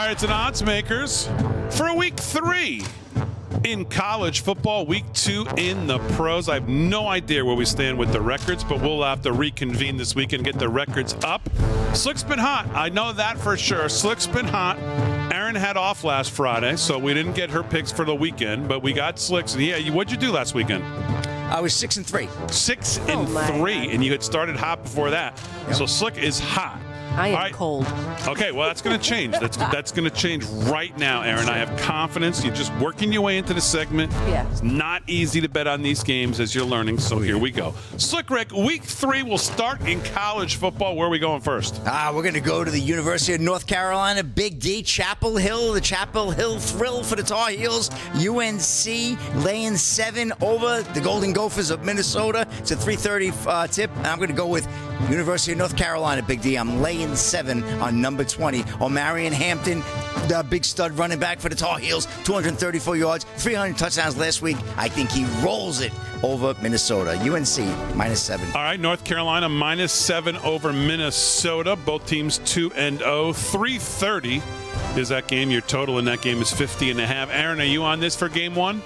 right, it's an Oddsmakers for week 3 in college football, week 2 in the pros. I have no idea where we stand with the records, but we'll have to reconvene this week and get the records up. Slick's been hot. I know that for sure. Slick's been hot. Aaron had off last Friday, so we didn't get her picks for the weekend, but we got Slick's. And yeah, what'd you do last weekend? I was 6-3. 6-3, and you had started hot before that. Yep. So Slick is hot. I am cold. Okay, well, that's going to change. That's going to change right now, Aaron. I have confidence. You're just working your way into the segment. Yeah. It's not easy to bet on these games as you're learning, so here we go. Slick Rick, week 3 will start in college football. Where are we going first? We're going to go to the University of North Carolina, Big D, Chapel Hill, the Chapel Hill Thrill for the Tar Heels. UNC laying 7 over the Golden Gophers of Minnesota. It's a 3:30 tip, and I'm going to go with University of North Carolina, Big D. I'm laying 7 on number 20. Marion Hampton, the big stud running back for the Tar Heels, 234 yards, 300 touchdowns last week. I think he rolls it over Minnesota. UNC, -7. All right, North Carolina, -7 over Minnesota. Both teams 2-0. 3:30 is that game. Your total in that game is 50.5. Aaron, are you on this for game 1?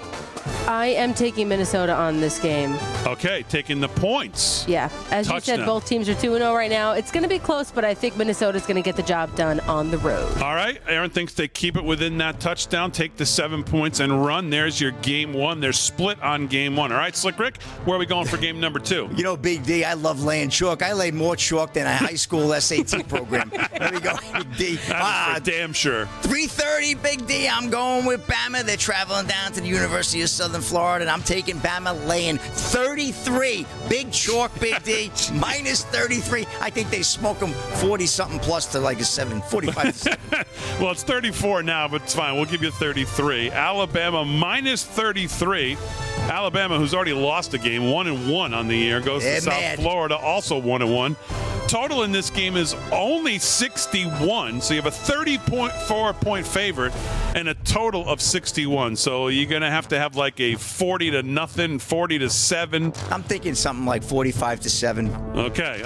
I am taking Minnesota on this game. Okay, taking the points. Yeah. As you said, both teams are 2-0 right now. It's going to be close, but I think Minnesota's going to get the job done on the road. All right. Aaron thinks they keep it within that touchdown, take the 7 points, and run. There's your game 1. They're split on game 1. All right, Slick Rick, where are we going for game number 2? You know, Big D, I love laying chalk. I lay more chalk than a high school SAT program. There we go, Big D. That's for damn sure. 3:30, Big D. I'm going with Bama. They're traveling down to the University of Southern Florida, and I'm taking Bama laying 33. Big chalk, Big D, -33. I think they smoke them 40-something plus to like a 45 to 7. Well, it's 34 now, but it's fine. We'll give you 33. Alabama -33. Alabama, who's already lost a game, 1-1 on the year, goes to South Florida, also 1-1. Total in this game is only 61, so you have a 30.4-point favorite and a total of 61. So you're going to have like a 40-0, 40-7. I'm thinking something like 45-7. Okay.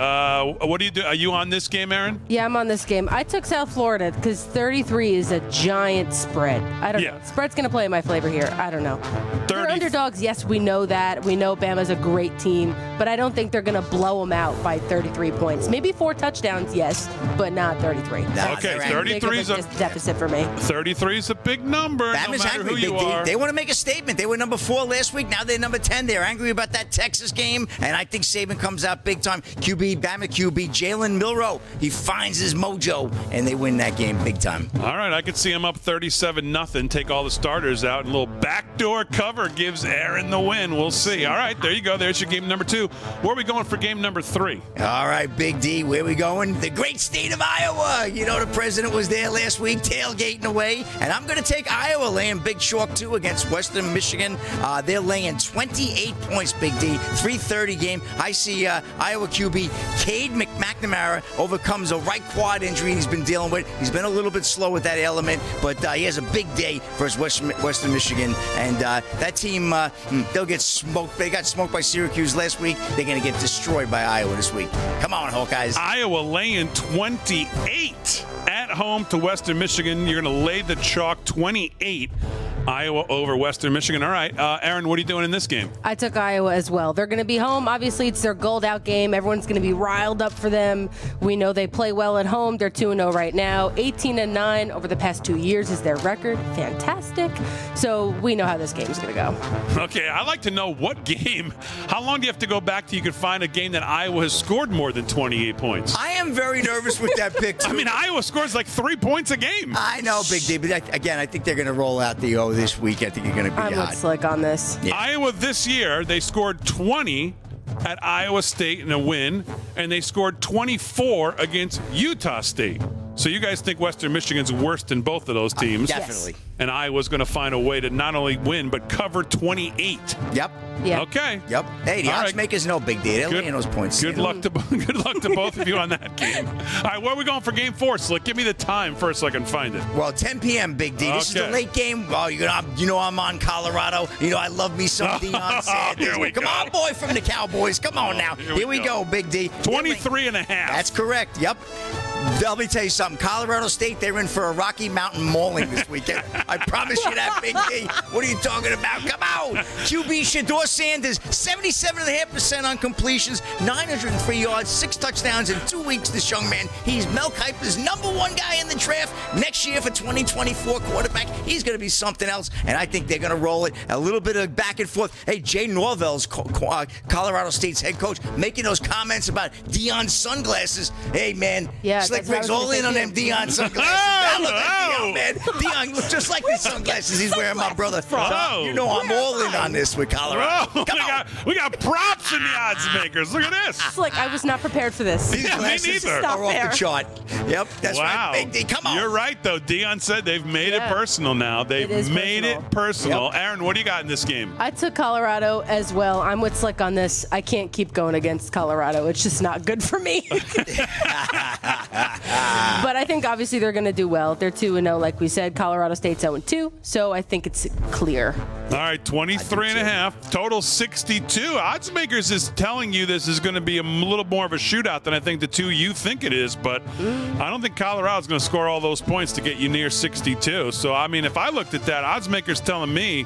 What do you do? Are you on this game, Aaron? Yeah, I'm on this game. I took South Florida because 33 is a giant spread. I don't know. Spread's going to play in my flavor here. I don't know. They're underdogs. Yes, we know that. We know Bama's a great team, but I don't think they're going to blow them out by 33 points. Maybe 4 touchdowns, yes, but not 33. Okay, 33 is a deficit for me. 33 is a big number. Bama's no matter angry, who you are. They want to make a statement. They were number 4 last week. Now they're number 10. They're angry about that Texas game, and I think Saban comes out big time. Bama QB, Jalen Milroe. He finds his mojo, and they win that game big time. All right, I could see him up 37-0. Take all the starters out, and a little backdoor cover gives Aaron the win. We'll see. All right, there you go. There's your game number 2. Where are we going for game number 3? All right, Big D, where are we going? The great state of Iowa. You know, the president was there last week tailgating away, and I'm going to take Iowa laying big chalk, too, against Western Michigan. They're laying 28 points, Big D. 3:30 game. I see Iowa QB Cade McNamara overcomes a right quad injury he's been dealing with. He's been a little bit slow with that element, but he has a big day versus Western Michigan, and that team, they'll get smoked. They got smoked by Syracuse last week. They're going to get destroyed by Iowa this week. Come on, Hawkeyes. Iowa laying 28 at home to Western Michigan. You're going to lay the chalk 28. Iowa over Western Michigan. All right. Aaron, what are you doing in this game? I took Iowa as well. They're going to be home. Obviously, it's their gold-out game. Everyone's going to be riled up for them. We know they play well at home. They're 2-0 right now. 18-9 over the past 2 years is their record. Fantastic. So we know how this game is going to go. Okay. I'd like to know what game. How long do you have to go back till you can find a game that Iowa has scored more than 28 points? I am very nervous with that pick, too. I mean, Iowa scores like 3 points a game. I know, Big D, but again, I think they're going to roll out the O this week. I think you're going to be I'm with Slick on this. Yeah. Iowa this year, they scored 20 at Iowa State in a win, and they scored 24 against Utah State. So you guys think Western Michigan's worse than both of those teams? Definitely. And Iowa's going to find a way to not only win, but cover 28. Yep. Yeah. Okay. Yep. Hey, the Oddsmakers know, Big D. They're laying those points. Good luck to both of you on that game. All right, where are we going for game 4, Slick? Give me the time first so I can find it. Well, 10 p.m., Big D. This is the late game. Oh, you know I'm on Colorado. You know I love me some Deion Sanders. Come on, boy from the Cowboys. Come on now. Here we go, Big D. 23 and a half. That's correct. Yep. Let me tell you something. Colorado State, they're in for a Rocky Mountain mauling this weekend. I promise you that, Big D. What are you talking about? Come on. QB Shedeur Sanders, 77.5% on completions, 903 yards, 6 touchdowns in 2 weeks. This young man, he's Mel Kiper's #1 guy in the draft. Next year for 2024 quarterback, he's going to be something else, and I think they're going to roll it. A little bit of back and forth. Hey, Jay Norvell's Colorado State's head coach making those comments about Dion's sunglasses. Hey, man, Slick Rick's all in on them Dion sunglasses. I look like Dion, man. Dion looks just like these sunglasses he's wearing, my brother. So, you know I'm all in on this with Colorado. We got props in the odds makers. Look at this. Slick, I was not prepared for this. These glasses are off the chart. Yep, that's right. Big D, come on. You're right, though. Dion said they've made it personal now. They've made it personal. Yep. Aaron, what do you got in this game? I took Colorado as well. I'm with Slick on this. I can't keep going against Colorado. It's just not good for me. But I think obviously they're going to do well. They're 2-0, like we said. Colorado State's 0-2, so I think it's clear. All right, 23.5, total 62. Oddsmakers is telling you this is going to be a little more of a shootout than I think the two you think it is, but I don't think Colorado's going to score all those points to get you near 62. So, I mean, if I looked at that, Oddsmakers telling me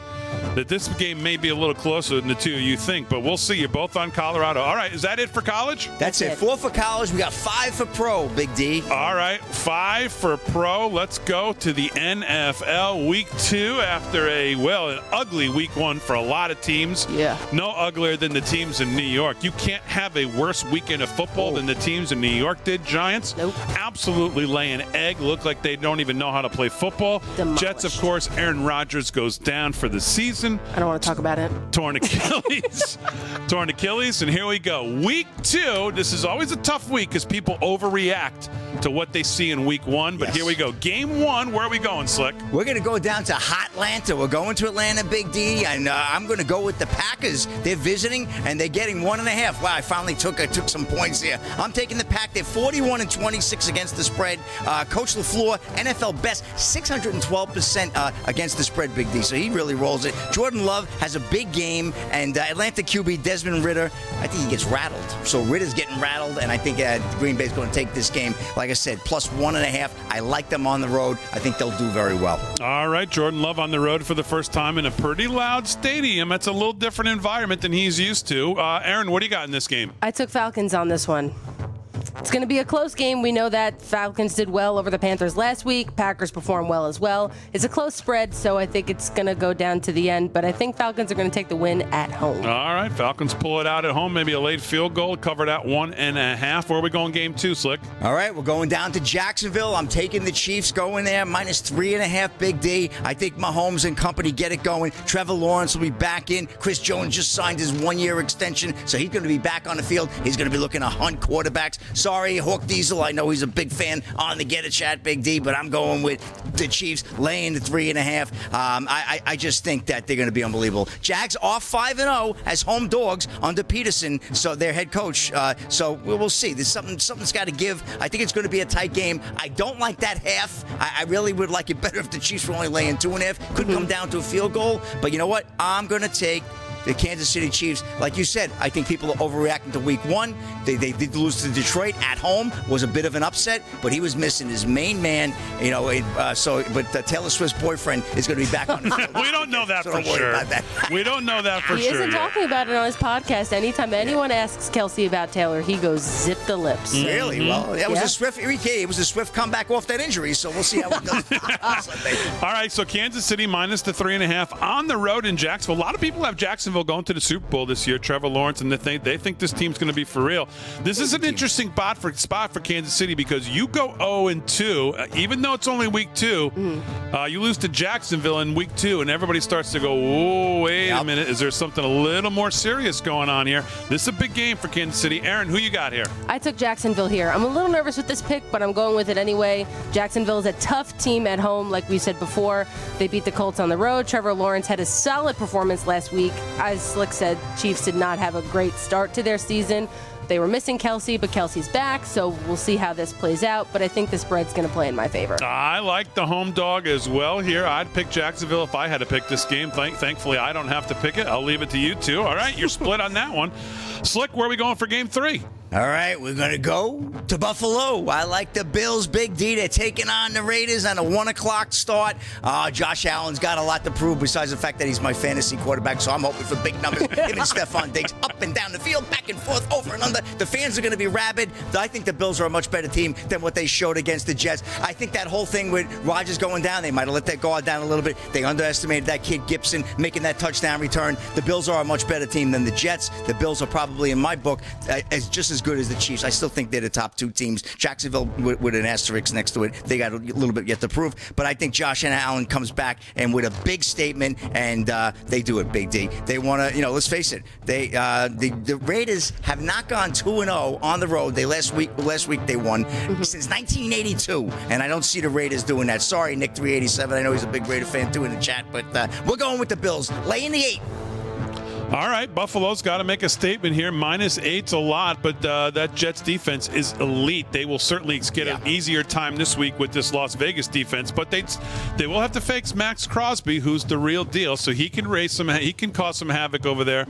that this game may be a little closer than the two you think, but we'll see. You're both on Colorado. All right, is that it for college? That's it. 4 for college. We got 5 for pro, Big D. All right, 5 for pro. Let's go to the NFL Week 2 after an ugly Week 1 for a lot of teams. Yeah. No uglier than the teams in New York. You can't have a worse weekend of football than the teams in New York did. Giants absolutely lay an egg. Look like they don't even know how to play football. Demolished. Jets, of course, Aaron Rodgers goes down for the season. I don't want to talk about it. Torn Achilles. Torn Achilles, and here we go. Week 2. This is always a tough week because people overreact to what they see in Week 1. But here we go. Game 1. Where are we going, Slick? We're going to go down to Hotlanta. We're going to Atlanta, Big D, and I'm going to go with the Packers. They're visiting, and they're getting 1.5. Wow, I finally took some points here. I'm taking the Pack. They're 41-26 against the spread. Coach LaFleur, NFL best, 612% against the spread, Big D. So he really rolls it. Jordan Love has a big game, and Atlanta QB Desmond Ridder, I think he gets rattled. So Ridder's getting rattled, and I think Green Bay's going to take this game. Like I said, plus 1.5. I like them on the road. I think they'll do very well. All right, Jordan Love on the road for the first time in a pretty loud stadium. That's a little different environment than he's used to. Aaron, what do you got in this game? I took Falcons on this one. It's going to be a close game. We know that Falcons did well over the Panthers last week. Packers performed well as well. It's a close spread, so I think it's going to go down to the end. But I think Falcons are going to take the win at home. All right, Falcons pull it out at home. Maybe a late field goal. Cover that 1.5. Where are we going game 2, Slick? All right, we're going down to Jacksonville. I'm taking the Chiefs going there. Minus 3.5, Big D. I think Mahomes and company get it going. Trevor Lawrence will be back in. Chris Jones just signed his 1-year extension, so he's going to be back on the field. He's going to be looking to hunt quarterbacks. Sorry, Hawk Diesel. I know he's a big fan on the Get It Chat, Big D, but I'm going with the Chiefs laying the 3.5. I just think that they're going to be unbelievable. Jags are 5-0 as home dogs under Peterson, so their head coach. So we'll see. There's something's got to give. I think it's going to be a tight game. I don't like that half. I really would like it better if the Chiefs were only laying 2.5. Could come down to a field goal, but you know what? I'm going to take the Kansas City Chiefs. Like you said, I think people are overreacting to Week 1. They did lose to Detroit at home. Was a bit of an upset, but he was missing his main man. You know, but Taylor Swift's boyfriend is going to be back on the field. We don't know that so for sure. We don't know that for sure. He isn't talking about it on his podcast. Anytime anyone asks Kelsey about Taylor, he goes zip the lips. Mm-hmm. Really? Well, that was a swift. It was a swift comeback off that injury. So we'll see how it goes. All right. So Kansas City minus the 3.5 on the road in Jacksonville. A lot of people have Jacksonville going to the Super Bowl this year. Trevor Lawrence, and they think this team's going to be for real. This is an interesting spot for Kansas City because you go 0-2, even though it's only Week 2. You lose to Jacksonville in Week 2, and everybody starts to go, "Oh, wait a minute! Is there something a little more serious going on here?" This is a big game for Kansas City. Aaron, who you got here? I took Jacksonville here. I'm a little nervous with this pick, but I'm going with it anyway. Jacksonville is a tough team at home, like we said before. They beat the Colts on the road. Trevor Lawrence had a solid performance last week. As Slick said, Chiefs did not have a great start to their season. They were missing Kelsey, but Kelsey's back, so we'll see how this plays out. But I think the spread's going to play in my favor. I like the home dog as well here. I'd pick Jacksonville if I had to pick this game. Thankfully, I don't have to pick it. I'll leave it to you two. All right, you're split on that one. Slick, where are we going for Game 3? All right, we're going to go to Buffalo. I like the Bills, Big D. They're taking on the Raiders on a 1 o'clock start. Josh Allen's got a lot to prove besides the fact that he's my fantasy quarterback, so I'm hoping for big numbers. Him and Stephon Diggs up and down the field, back and forth, over and under. The fans are going to be rabid. I think the Bills are a much better team than what they showed against the Jets. I think that whole thing with Rodgers going down, they might have let that guard down a little bit. They underestimated that kid Gibson making that touchdown return. The Bills are a much better team than the Jets. The Bills are probably, in my book, as just as good as the Chiefs. I still think they're the top two teams. Jacksonville with an asterisk next to it. They got a little bit yet to prove. But I think Josh Allen comes back and with a big statement, and they do it, Big D. They want to, let's face it. The Raiders have not gone 2-0 on the road. Last week they won since 1982, and I don't see the Raiders doing that. Sorry, Nick 387. I know he's a big Raider fan too in the chat, but we're going with the Bills. Laying the 8. All right, Buffalo's got to make a statement here. -8's a lot, but that Jets defense is elite. They will certainly get an easier time this week with this Las Vegas defense, but they will have to face Max Crosby, who's the real deal, so he can cause some havoc over there.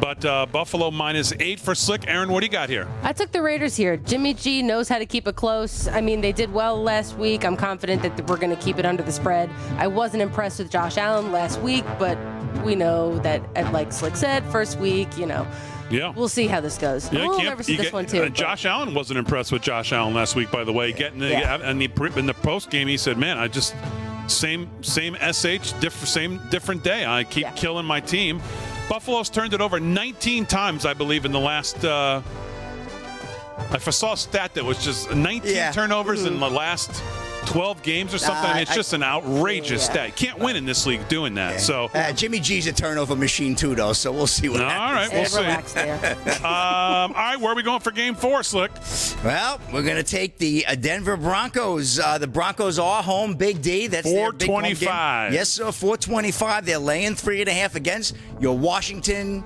But Buffalo -8 for Slick. Aaron, what do you got here? I took the Raiders here. Jimmy G knows how to keep it close. I mean, they did well last week. I'm confident that we're going to keep it under the spread. I wasn't impressed with Josh Allen last week, but we know that, like Slick said, first week, we'll see how this goes. I'm a little nervous with this one, too. Josh Allen wasn't impressed with Josh Allen last week, by the way. In the post game, he said, man, I just, same SH, different day. I keep killing my team. Buffalo's turned it over 19 times, I believe, in the last, I saw a stat that was just 19 turnovers in the last 12 games or something. It's just an outrageous stat. You can't win in this league doing that. So Jimmy G's a turnover machine too, though. So we'll see what happens. All right, we'll see. All right, where are we going for Game 4, Slick? Well, we're going to take the Denver Broncos. The Broncos are home, Big D. That's 425. Yes, sir, 425. They're laying 3.5 against your Washington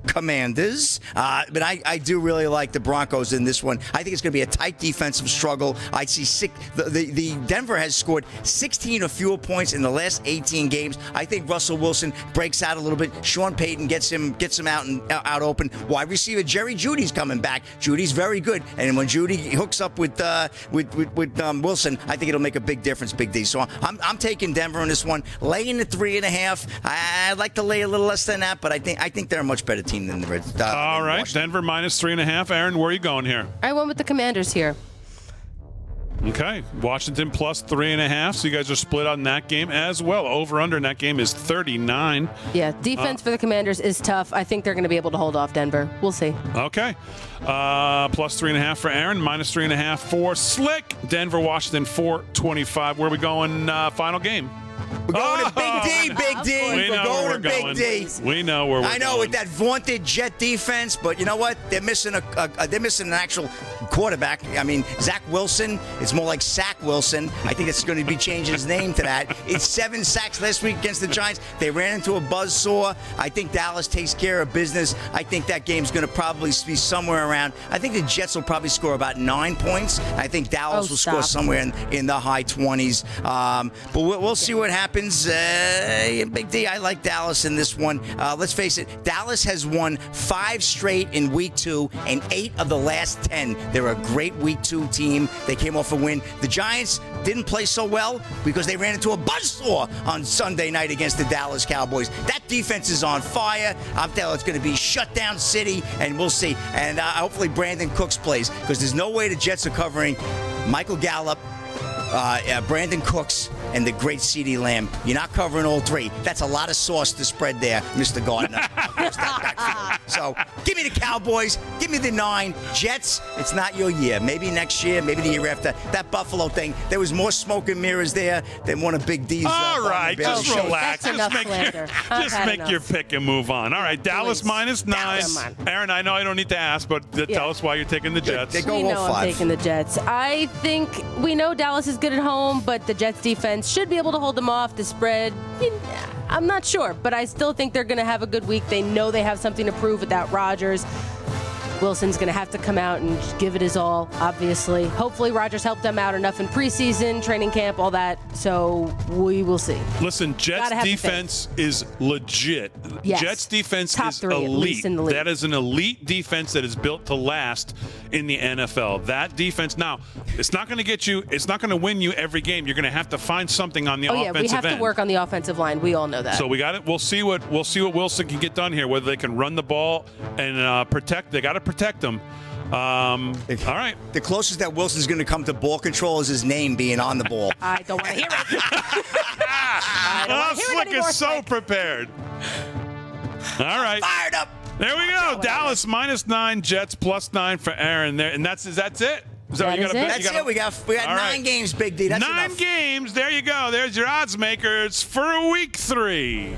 Commanders. But I do really like the Broncos in this one. I think it's going to be a tight defensive struggle. I see the Denver has scored 16 or fewer points in the last 18 games. I think Russell Wilson breaks out a little bit. Sean Payton gets him out open. Wide receiver Jerry Jeudy's coming back. Jeudy's very good, and when Jeudy hooks up with Wilson, I think it'll make a big difference, Big D. So I'm taking Denver in this one, laying the 3.5. I'd like to lay a little less than that, but I think they're a much better team than the Reds. All right, Denver -3.5. Aaron, where are you going here? I went with the Commanders here. Okay, Washington +3.5. So you guys are split on that game as well. Over/under in that game is 39. Yeah, defense for the Commanders is tough. I think they're going to be able to hold off Denver. We'll see. Okay, +3.5 for Aaron, -3.5 for Slick. Denver, Washington 425. Where are we going? Final game. We're going to Big D, Big D. We're going to Big D. We know where we're going. I know with that vaunted Jet defense, but you know what? They're missing an actual quarterback. I mean, Zach Wilson. It's more like Sack Wilson. I think it's going to be changing his name to that. It's 7 sacks last week against the Giants. They ran into a buzzsaw. I think Dallas takes care of business. I think that game's going to probably be somewhere around. I think the Jets will probably score about 9 points. I think Dallas will score somewhere in the high 20s. But we'll see what happens. Big D, I like Dallas in this one. Let's face it, Dallas has won 5 straight in week 2 and 8 of the last 10. They're a great week 2 team. They came off a win. The Giants didn't play so well because they ran into a buzzsaw on Sunday night against the Dallas Cowboys. That defense is on fire. I'm telling you, it's going to be shutdown city, and we'll see. And hopefully Brandon Cooks plays, because there's no way the Jets are covering Michael Gallup, Brandon Cooks, and the great CeeDee Lamb. You're not covering all 3. That's a lot of sauce to spread there, Mr. Gardner. So give me the Cowboys. Give me the 9. Jets, it's not your year. Maybe next year, maybe the year after. That Buffalo thing, there was more smoke and mirrors there than one of Big D's. All right, just relax. Just make your pick and move on. All right, Dallas -9. Aaron, I know I don't need to ask, but tell us why you're taking the Jets. They go we know 5. I'm taking the Jets. I think we know Dallas is good at home, but the Jets defense should be able to hold them off. The spread, I'm not sure, but I still think they're going to have a good week. They know they have something to prove without Rodgers. Wilson's going to have to come out and give it his all, obviously. Hopefully, Rodgers helped them out enough in preseason, training camp, all that. So we will see. Listen, Jets defense is legit. Yes. Jets defense Top is 3, elite. at least in the league. That is an elite defense that is built to last in the NFL. That defense, now, it's not going to get you, it's not going to win you every game. You're going to have to find something on the offensive end. We have to work on the offensive line. We all know that. So we got it. We'll see what Wilson can get done here. Whether they can run the ball and protect. They got to protect them. All right. The closest that Wilson's going to come to ball control is his name being on the ball. I don't want to hear it. I don't want to hear it Slick is so prepared. All right. Fired up. There we go. Dallas -9, Jets +9 for Aaron there, and that's it. Is that what you got to bet? That's it. We got 9 games, Big D. That's 9 enough. games. There you go. There's your odds makers for week 3.